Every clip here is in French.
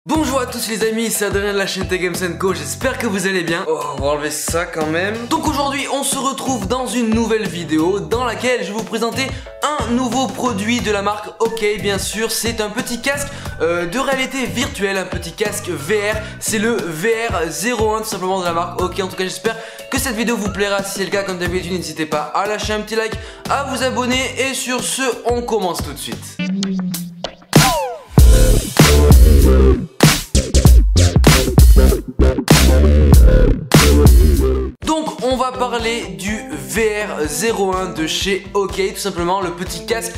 Bonjour à tous les amis, c'est Adrien de la chaîne Tech Games & Co, j'espère que vous allez bien. Oh, on va enlever ça quand même. Donc aujourd'hui on se retrouve dans une nouvelle vidéo dans laquelle je vais vous présenter un nouveau produit de la marque OK. Bien sûr, c'est un petit casque de réalité virtuelle, un petit casque VR. C'est le VR01 tout simplement de la marque OK. En tout cas j'espère que cette vidéo vous plaira. Si c'est le cas, comme d'habitude, n'hésitez pas à lâcher un petit like, à vous abonner. Et sur ce, on commence tout de suite. Donc on va parler du VR01 de chez OK, tout simplement le petit casque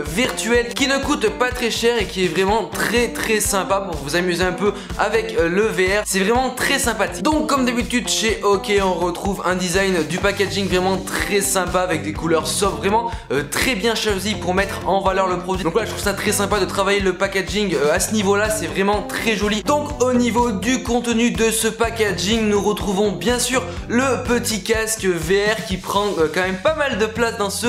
virtuel qui ne coûte pas très cher et qui est vraiment très sympa pour vous amuser un peu avec le VR. C'est vraiment très sympathique. Donc comme d'habitude chez OK, on retrouve un design du packaging vraiment très sympa avec des couleurs sobres, vraiment très bien choisies pour mettre en valeur le produit. Donc là je trouve ça très sympa de travailler le packaging à ce niveau là, c'est vraiment très joli. Donc au niveau du contenu de ce packaging, nous retrouvons bien sûr le petit casque VR qui prend quand même pas mal de place dans ce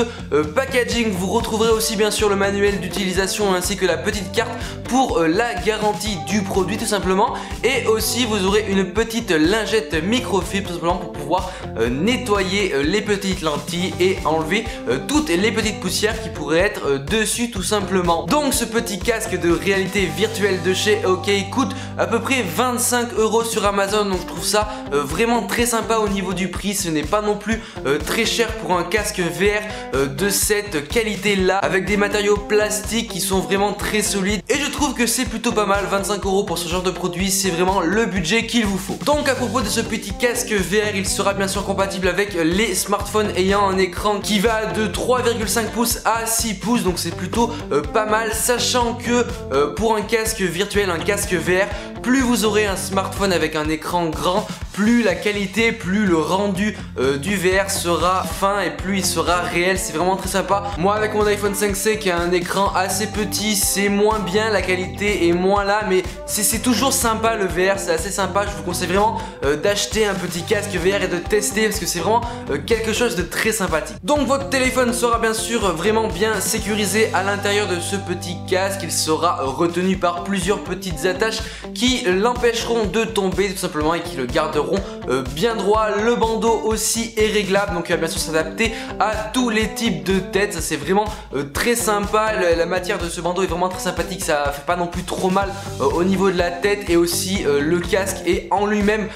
packaging. Vous retrouverez aussi bien sûr le manuel d'utilisation ainsi que la petite carte pour la garantie du produit tout simplement. Et aussi vous aurez une petite lingette microfibre tout simplement pour pouvoir nettoyer les petites lentilles et enlever toutes les petites poussières qui pourraient être dessus tout simplement. Donc ce petit casque de réalité virtuelle de chez OK coûte à peu près 25 € sur Amazon. Donc je trouve ça vraiment très sympa au niveau du prix. Ce n'est pas non plus très cher pour un casque VR de cette qualité là, avec des matériaux plastiques qui sont vraiment très solides. Et je trouve que c'est plutôt pas mal. 25 € pour ce genre de produit, c'est vraiment le budget qu'il vous faut. Donc à propos de ce petit casque VR, il sera bien sûr compatible avec les smartphones ayant un écran qui va de 3,5 pouces à 6 pouces. Donc c'est plutôt pas mal, sachant que pour un casque virtuel, un casque VR, plus vous aurez un smartphone avec un écran grand, plus la qualité, plus le rendu du VR sera fin et plus il sera réel. C'est vraiment très sympa. Moi avec mon iPhone 5C qui a un écran assez petit, c'est moins bien, la qualité est moins là, mais c'est toujours sympa le VR, c'est assez sympa. Je vous conseille vraiment d'acheter un petit casque VR et de tester parce que c'est vraiment quelque chose de très sympathique. Donc votre téléphone sera bien sûr vraiment bien sécurisé à l'intérieur de ce petit casque. Il sera retenu par plusieurs petites attaches qui l'empêcheront de tomber tout simplement et qui le garderont bien droit. Le bandeau aussi est réglable, donc il va bien sûr s'adapter à tous les types de têtes. Ça c'est vraiment très sympa. La matière de ce bandeau est vraiment très sympathique, ça fait pas non plus trop mal au niveau de la tête. Et aussi le casque est en lui-même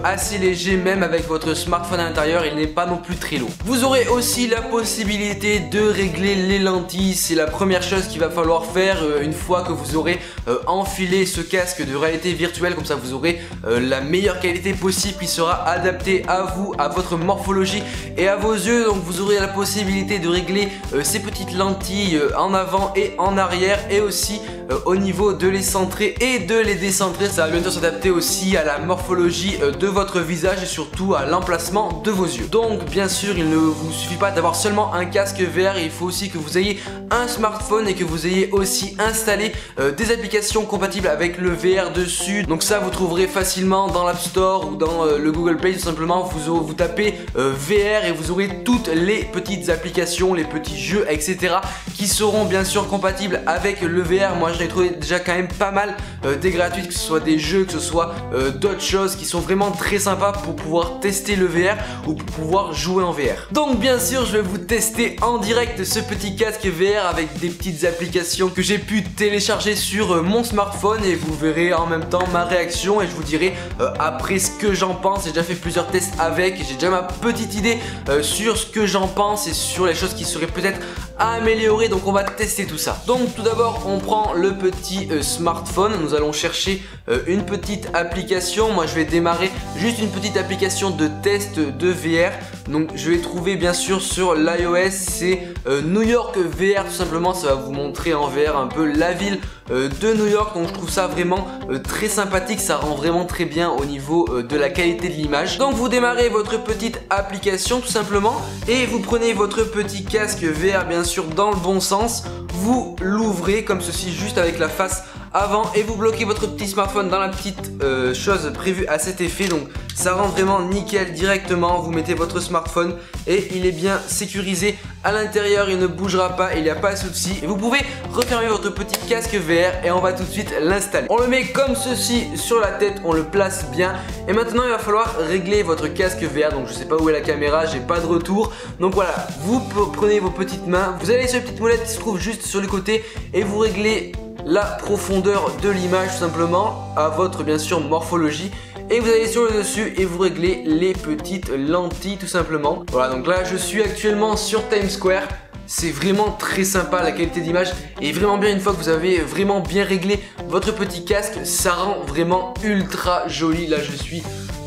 assez léger, même avec votre smartphone à l'intérieur, il n'est pas non plus très lourd. Vous aurez aussi la possibilité de régler les lentilles. C'est la première chose qu'il va falloir faire une fois que vous aurez enfilé ce casque de réalité virtuelle. Comme ça vous aurez la meilleure qualité possible qui sera adaptée à vous, à votre morphologie et à vos yeux. Donc vous aurez la possibilité de régler ces petites lentilles en avant et en arrière, et aussi au niveau de les centrer et de les décentrer. Ça va bien sûr s'adapter aussi à la morphologie de votre visage et surtout à l'emplacement de vos yeux. Donc bien sûr il ne vous suffit pas d'avoir seulement un casque VR, il faut aussi que vous ayez un smartphone et que vous ayez aussi installé des applications compatibles avec le VR dessus. Donc ça vous trouverez facilement dans l'App Store ou dans le Google Play. Tout simplement vous tapez VR et vous aurez toutes les petites applications, les petits jeux etc. qui seront bien sûr compatibles avec le VR. Moi je l'ai trouvé déjà quand même pas mal des gratuites, que ce soit des jeux, que ce soit d'autres choses qui sont vraiment très sympas pour pouvoir tester le VR ou pour pouvoir jouer en VR. Donc bien sûr je vais vous tester en direct ce petit casque VR avec des petites applications que j'ai pu télécharger sur mon smartphone, et vous verrez en même temps ma réaction et je vous dirai après ce que j'en pense. J'ai déjà fait plusieurs tests avec, j'ai déjà ma petite idée sur ce que j'en pense et sur les choses qui seraient peut-être à améliorer. Donc on va tester tout ça. Donc tout d'abord on prend le petit smartphone, nous allons chercher une petite application. Moi je vais démarrer juste une petite application de test de VR. Donc je vais trouver bien sûr sur l'iOS, c'est New York VR tout simplement. Ça va vous montrer en VR un peu la ville de New York. Donc je trouve ça vraiment très sympathique, ça rend vraiment très bien au niveau de la qualité de l'image. Donc vous démarrez votre petite application tout simplement et vous prenez votre petit casque VR bien sûr dans le bon sens. Vous l'ouvrez comme ceci juste avec la face avant et vous bloquez votre petit smartphone dans la petite chose prévue à cet effet. Donc ça rend vraiment nickel directement. Vous mettez votre smartphone et il est bien sécurisé à l'intérieur, il ne bougera pas, il n'y a pas de souci. Et vous pouvez refermer votre petit casque VR et on va tout de suite l'installer. On le met comme ceci sur la tête, on le place bien. Et maintenant il va falloir régler votre casque VR. Donc je sais pas où est la caméra, j'ai pas de retour. Donc voilà, vous prenez vos petites mains, vous allez sur les petites molettes qui se trouvent juste sur le côté et vous réglez la profondeur de l'image tout simplement à votre bien sûr morphologie. Et vous allez sur le dessus et vous réglez les petites lentilles tout simplement. Voilà, donc là je suis actuellement sur Times Square. C'est vraiment très sympa, la qualité d'image est vraiment bien. Une fois que vous avez vraiment bien réglé votre petit casque, ça rend vraiment ultra joli. Là je suis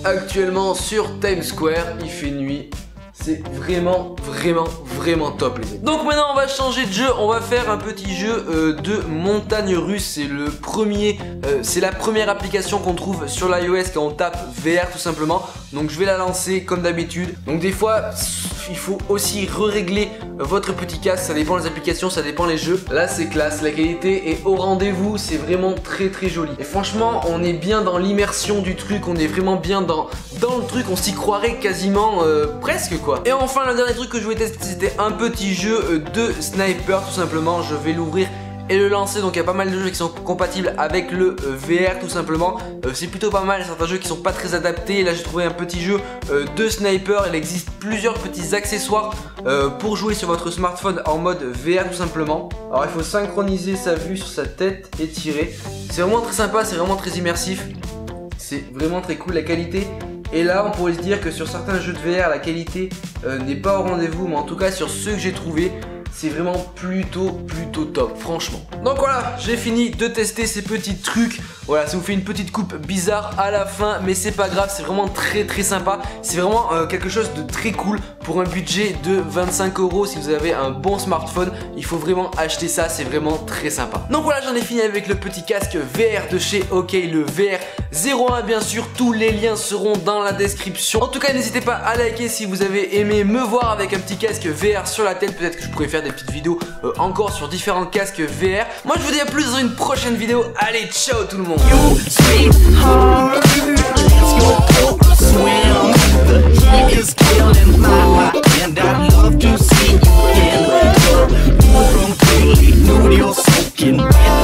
actuellement sur Times Square, il fait nuit. C'est vraiment top les amis. Donc maintenant on va changer de jeu, on va faire un petit jeu de montagne russe. C'est le premier, c'est la première application qu'on trouve sur l'iOS quand on tape VR tout simplement. Donc je vais la lancer comme d'habitude. Donc des fois il faut aussi régler votre petit casque, ça dépend des applications, ça dépend les jeux. Là c'est classe, la qualité est au rendez-vous, c'est vraiment très joli. Et franchement on est bien dans l'immersion du truc, on est vraiment bien dans le truc, on s'y croirait quasiment presque quoi. Et enfin le dernier truc que je voulais tester c'était un petit jeu de sniper tout simplement. Je vais l'ouvrir et le lancer. Donc il y a pas mal de jeux qui sont compatibles avec le VR tout simplement. C'est plutôt pas mal, certains jeux qui sont pas très adaptés. Là j'ai trouvé un petit jeu de sniper. Il existe plusieurs petits accessoires pour jouer sur votre smartphone en mode VR tout simplement. Alors il faut synchroniser sa vue sur sa tête et tirer. C'est vraiment très sympa, c'est vraiment très immersif. C'est vraiment très cool, la qualité. Et là on pourrait se dire que sur certains jeux de VR la qualité n'est pas au rendez-vous, mais en tout cas sur ceux que j'ai trouvé c'est vraiment plutôt top franchement. Donc voilà, j'ai fini de tester ces petits trucs. Voilà, ça vous fait une petite coupe bizarre à la fin, mais c'est pas grave, c'est vraiment très sympa. C'est vraiment quelque chose de très cool pour un budget de 25 €. Si vous avez un bon smartphone, il faut vraiment acheter ça, c'est vraiment très sympa. Donc voilà, j'en ai fini avec le petit casque VR de chez OK, le VR 01 bien sûr. Tous les liens seront dans la description. En tout cas, n'hésitez pas à liker si vous avez aimé me voir avec un petit casque VR sur la tête. Peut-être que je pourrais faire des petites vidéos encore sur différents casques VR. Moi je vous dis à plus dans une prochaine vidéo. Allez, ciao tout le monde. You